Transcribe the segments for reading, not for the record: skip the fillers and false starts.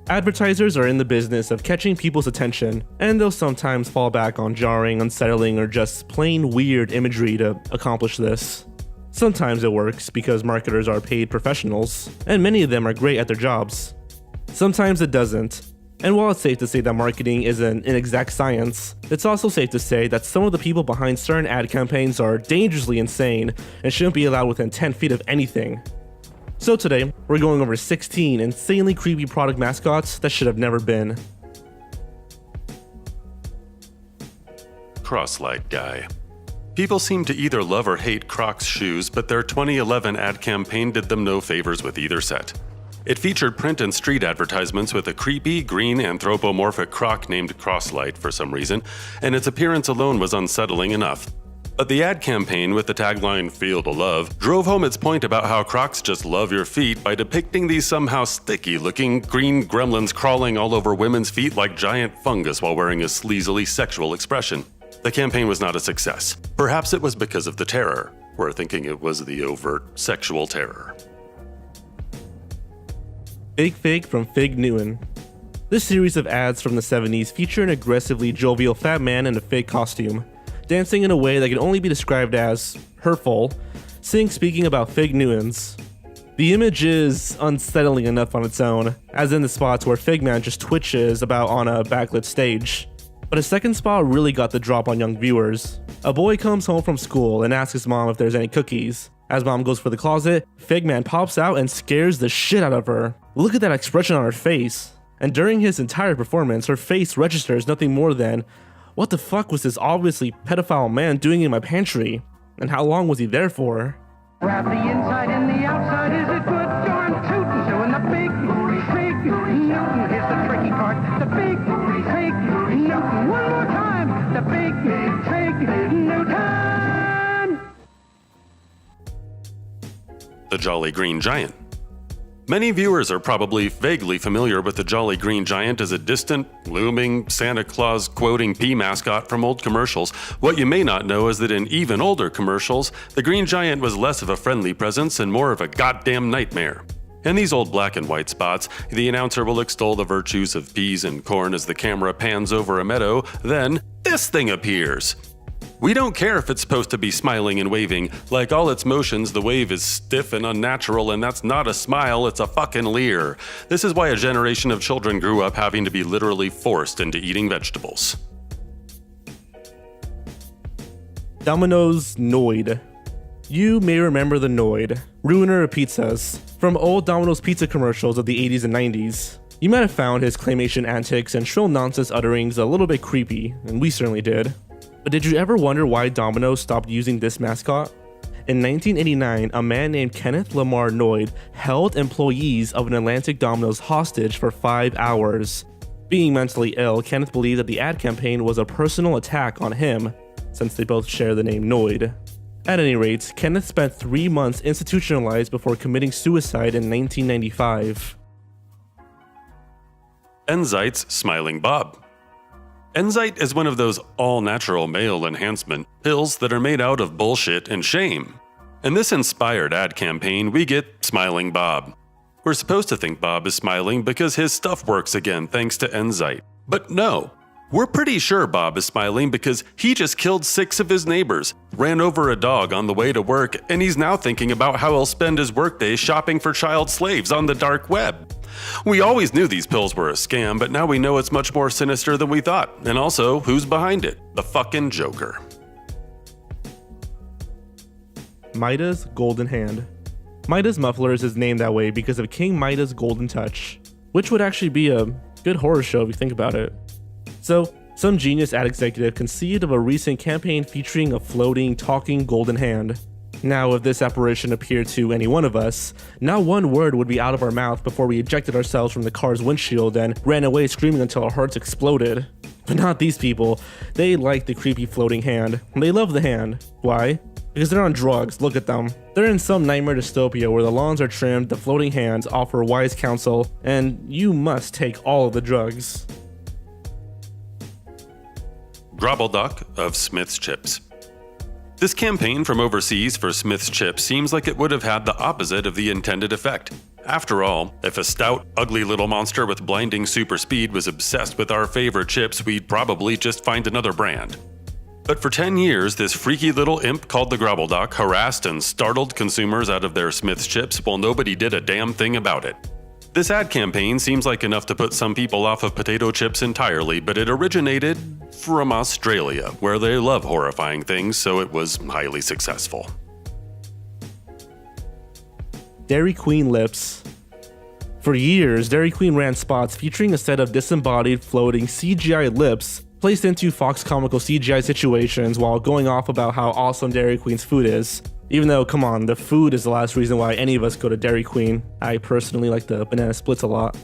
Advertisers are in the business of catching people's attention, and they'll sometimes fall back on jarring, unsettling, or just plain weird imagery to accomplish this. Sometimes it works because marketers are paid professionals, and many of them are great at their jobs. Sometimes it doesn't. And while it's safe to say that marketing is an inexact science, it's also safe to say that some of the people behind certain ad campaigns are dangerously insane and shouldn't be allowed within 10 feet of anything. So today, we're going over 16 insanely creepy product mascots that should have never been. Cross-leg guy. People seem to either love or hate Crocs shoes, but their 2011 ad campaign did them no favors with either set. It featured print and street advertisements with a creepy, green, anthropomorphic croc named Crosslight for some reason, and its appearance alone was unsettling enough. But the ad campaign with the tagline "Feel the Love" drove home its point about how Crocs just love your feet by depicting these somehow sticky-looking green gremlins crawling all over women's feet like giant fungus while wearing a sleazily sexual expression. The campaign was not a success. Perhaps it was because of the terror. We're thinking it was the overt sexual terror. Fake Fake from Fig Newton. This series of ads from the 70s feature an aggressively jovial fat man in a fake costume, dancing in a way that can only be described as hurtful, speaking about Fig Newtons. The image is unsettling enough on its own, as in the spots where Figman just twitches about on a backlit stage. But a second spot really got the drop on young viewers. A boy comes home from school and asks his mom if there's any cookies. As mom goes for the closet, Figman pops out and scares the shit out of her. Look at that expression on her face. And during his entire performance, her face registers nothing more than, what the fuck was this obviously pedophile man doing in my pantry? And how long was he there for? Wrap the inside and the outside is a good darn tootin'. So in the big Fig Newton, here's the tricky part. The big Fig Newton, one more time. The big Fig Newton. The Jolly Green Giant. Many viewers are probably vaguely familiar with the Jolly Green Giant as a distant, looming, Santa Claus quoting pea mascot from old commercials. What you may not know is that in even older commercials, the Green Giant was less of a friendly presence and more of a goddamn nightmare. In these old black and white spots, the announcer will extol the virtues of peas and corn as the camera pans over a meadow, then this thing appears. We don't care if it's supposed to be smiling and waving. Like all its motions, the wave is stiff and unnatural, and that's not a smile, it's a fucking leer. This is why a generation of children grew up having to be literally forced into eating vegetables. Domino's Noid. You may remember the Noid, ruiner of pizzas, from old Domino's pizza commercials of the 80s and 90s. You might have found his claymation antics and shrill nonsense utterings a little bit creepy, and we certainly did. But did you ever wonder why Domino stopped using this mascot? In 1989, a man named Kenneth Lamar Noid held employees of an Atlantic Domino's hostage for 5 hours. Being mentally ill, Kenneth believed that the ad campaign was a personal attack on him, since they both share the name Noid. At any rate, Kenneth spent 3 months institutionalized before committing suicide in 1995. Enzyte's Smiling Bob. Enzyte is one of those all-natural male enhancement pills that are made out of bullshit and shame. In this inspired ad campaign, we get Smiling Bob. We're supposed to think Bob is smiling because his stuff works again thanks to Enzyte. But no, we're pretty sure Bob is smiling because he just killed 6 of his neighbors, ran over a dog on the way to work, and he's now thinking about how he'll spend his workday shopping for child slaves on the dark web. We always knew these pills were a scam, but now we know it's much more sinister than we thought. And also, who's behind it? The fucking Joker. Midas Golden Hand. Midas Mufflers is named that way because of King Midas' golden touch, which would actually be a good horror show if you think about it. So, some genius ad executive conceived of a recent campaign featuring a floating, talking golden hand. Now, if this apparition appeared to any one of us, not one word would be out of our mouth before we ejected ourselves from the car's windshield and ran away screaming until our hearts exploded. But not these people. They like the creepy floating hand. They love the hand. Why? Because they're on drugs, look at them. They're in some nightmare dystopia where the lawns are trimmed, the floating hands offer wise counsel, and you must take all of the drugs. Grobbleduck of Smith's Chips. This campaign from overseas for Smith's Chips seems like it would have had the opposite of the intended effect. After all, if a stout, ugly little monster with blinding super speed was obsessed with our favorite chips, we'd probably just find another brand. But for 10 years, this freaky little imp called the Grobbleduck harassed and startled consumers out of their Smith's chips while nobody did a damn thing about it. This ad campaign seems like enough to put some people off of potato chips entirely, but it originated from Australia, where they love horrifying things, so it was highly successful. Dairy Queen lips. For years, Dairy Queen ran spots featuring a set of disembodied, floating CGI lips placed into Fox comical CGI situations while going off about how awesome Dairy Queen's food is. Even though, come on, the food is the last reason why any of us go to Dairy Queen. I personally like the banana splits a lot.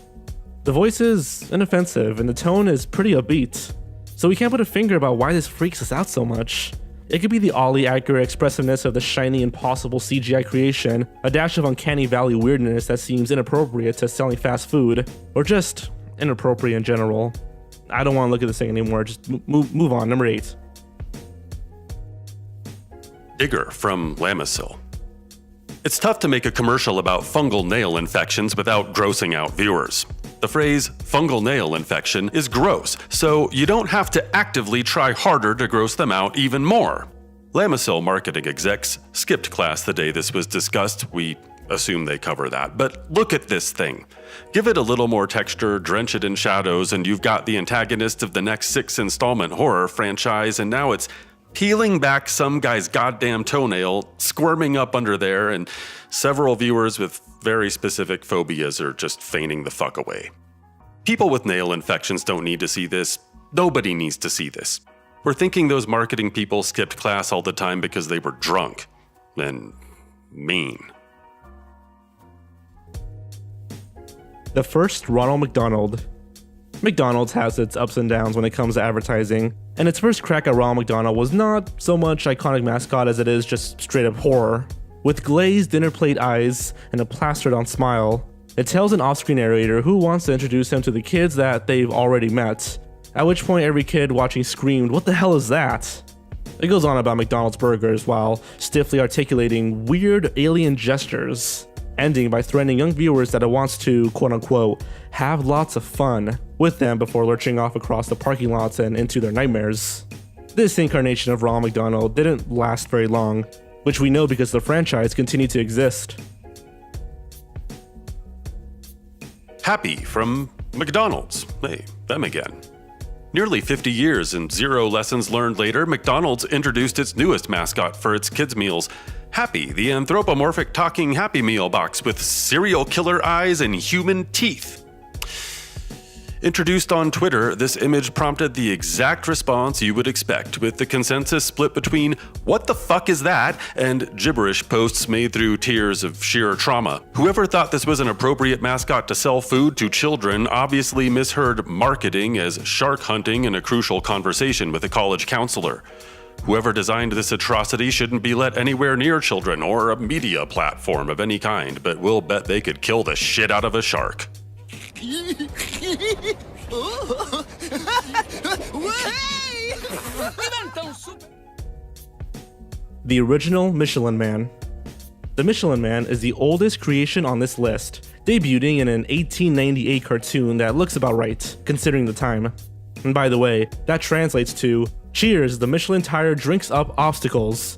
The voice is inoffensive and the tone is pretty upbeat, so we can't put a finger about why this freaks us out so much. It could be the oddly accurate expressiveness of the shiny impossible CGI creation, a dash of uncanny valley weirdness that seems inappropriate to selling fast food, or just inappropriate in general. I don't want to look at this thing anymore, just move on. Number 8. Digger from Lamisil. It's tough to make a commercial about fungal nail infections without grossing out viewers. The phrase fungal nail infection is gross, so you don't have to actively try harder to gross them out even more. Lamisil marketing execs skipped class the day this was discussed. We assume they cover that, but look at this thing. Give it a little more texture, drench it in shadows, and you've got the antagonist of the next 6-installment horror franchise, and now it's peeling back some guy's goddamn toenail, squirming up under there, and several viewers with very specific phobias are just fainting the fuck away. People with nail infections don't need to see this. Nobody needs to see this. We're thinking those marketing people skipped class all the time because they were drunk and mean. The first Ronald McDonald. McDonald's has its ups and downs when it comes to advertising, and its first crack at Ronald McDonald was not so much iconic mascot as it is just straight up horror. With glazed dinner plate eyes and a plastered on smile, it tells an off-screen narrator who wants to introduce him to the kids that they've already met, at which point every kid watching screamed, "What the hell is that?" It goes on about McDonald's burgers while stiffly articulating weird alien gestures, ending by threatening young viewers that it wants to, quote-unquote, have lots of fun with them before lurching off across the parking lots and into their nightmares. This incarnation of Ronald McDonald didn't last very long, which we know because the franchise continued to exist. Happy from McDonald's. Hey, them again. Nearly 50 years and 0 lessons learned later, McDonald's introduced its newest mascot for its kids' meals, Happy, the anthropomorphic talking Happy Meal box with serial killer eyes and human teeth. Introduced on Twitter, this image prompted the exact response you would expect, with the consensus split between "what the fuck is that?" and gibberish posts made through tears of sheer trauma. Whoever thought this was an appropriate mascot to sell food to children obviously misheard marketing as shark hunting in a crucial conversation with a college counselor. Whoever designed this atrocity shouldn't be let anywhere near children or a media platform of any kind, but we'll bet they could kill the shit out of a shark. The original Michelin Man. The Michelin Man is the oldest creation on this list, debuting in an 1898 cartoon that looks about right, considering the time. And by the way, that translates to, "Cheers, the Michelin tire drinks up obstacles."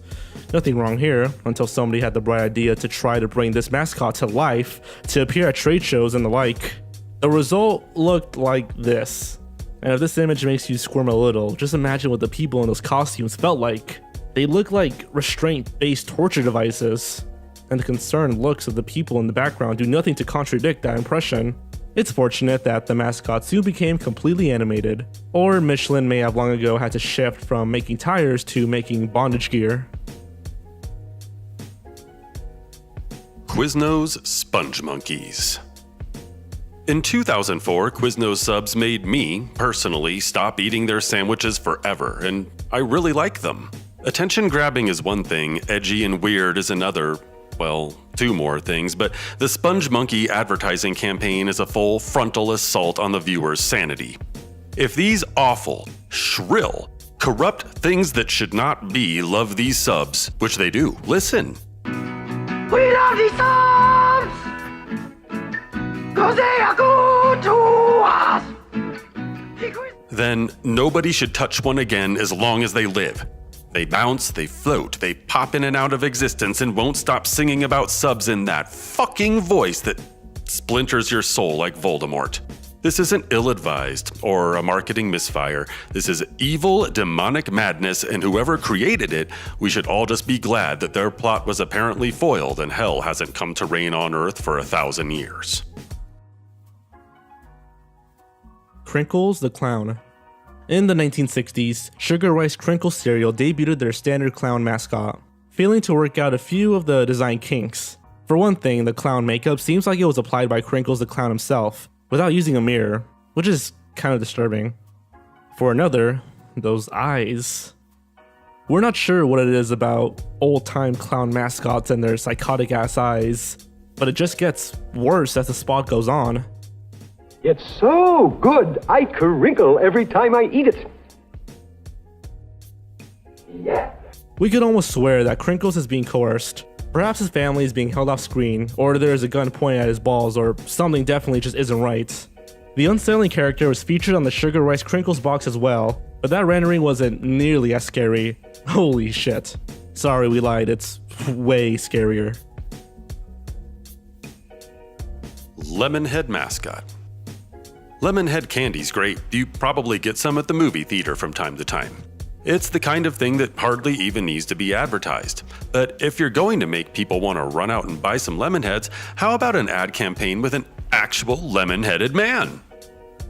Nothing wrong here, until somebody had the bright idea to try to bring this mascot to life, to appear at trade shows and the like. The result looked like this. And if this image makes you squirm a little, just imagine what the people in those costumes felt like. They look like restraint-based torture devices. And the concerned looks of the people in the background do nothing to contradict that impression. It's fortunate that the mascot soon became completely animated, or Michelin may have long ago had to shift from making tires to making bondage gear. Quiznos Sponge Monkeys. In 2004, Quiznos subs made me, personally, stop eating their sandwiches forever, and I really like them. Attention grabbing is one thing, edgy and weird is another. Well, 2 more things, but the Sponge Monkey advertising campaign is a full frontal assault on the viewer's sanity. If these awful, shrill, corrupt things that should not be love these subs, which they do, listen. We love these subs! because they are good to us. Then nobody should touch one again as long as they live. They bounce, they float, they pop in and out of existence and won't stop singing about subs in that fucking voice that splinters your soul like Voldemort. This isn't ill-advised or a marketing misfire. This is evil, demonic madness, and whoever created it, we should all just be glad that their plot was apparently foiled and hell hasn't come to reign on Earth for 1,000 years. Crinkles the Clown. In the 1960s, Sugar Rice Crinkle cereal debuted their standard clown mascot, failing to work out a few of the design kinks. For one thing, the clown makeup seems like it was applied by Crinkles the Clown himself, without using a mirror, which is kind of disturbing. For another, those eyes. We're not sure what it is about old-time clown mascots and their psychotic-ass eyes, but it just gets worse as the spot goes on. It's so good, I crinkle every time I eat it. Yeah. We could almost swear that Crinkles is being coerced. Perhaps his family is being held off screen, or there is a gun pointed at his balls, or something definitely just isn't right. The unsettling character was featured on the Sugar Rice Crinkles box as well, but that rendering wasn't nearly as scary. Holy shit. Sorry, we lied, it's way scarier. Lemonhead mascot. Lemonhead candy's great. You probably get some at the movie theater from time to time. It's the kind of thing that hardly even needs to be advertised. But if you're going to make people want to run out and buy some Lemonheads, how about an ad campaign with an actual lemon-headed man?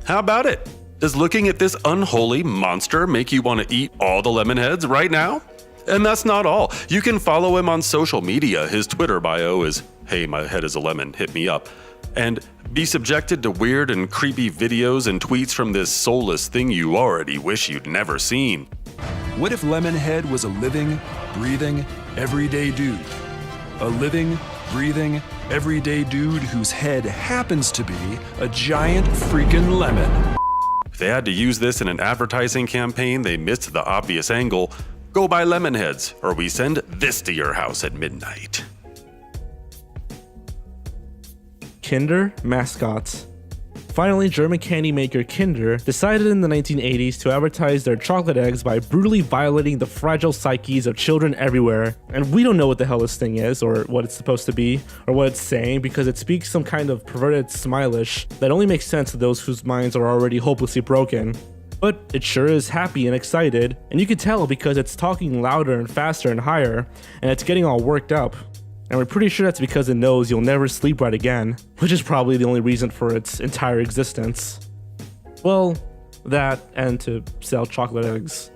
How about it? Does looking at this unholy monster make you want to eat all the Lemonheads right now? And that's not all. You can follow him on social media. His Twitter bio is, "Hey, my head is a lemon, hit me up." And be subjected to weird and creepy videos and tweets from this soulless thing you already wish you'd never seen. What if Lemonhead was a living, breathing, everyday dude? A living, breathing, everyday dude whose head happens to be a giant freaking lemon. If they had to use this in an advertising campaign, they missed the obvious angle. Go buy Lemonheads, or we send this to your house at midnight. Kinder mascots. Finally, German candy maker Kinder decided in the 1980s to advertise their chocolate eggs by brutally violating the fragile psyches of children everywhere. And we don't know what the hell this thing is, or what it's supposed to be, or what it's saying, because it speaks some kind of perverted Smilish that only makes sense to those whose minds are already hopelessly broken. But it sure is happy and excited, and you can tell because it's talking louder and faster and higher, and it's getting all worked up. And we're pretty sure that's because it knows you'll never sleep right again, which is probably the only reason for its entire existence. Well, that and to sell chocolate eggs.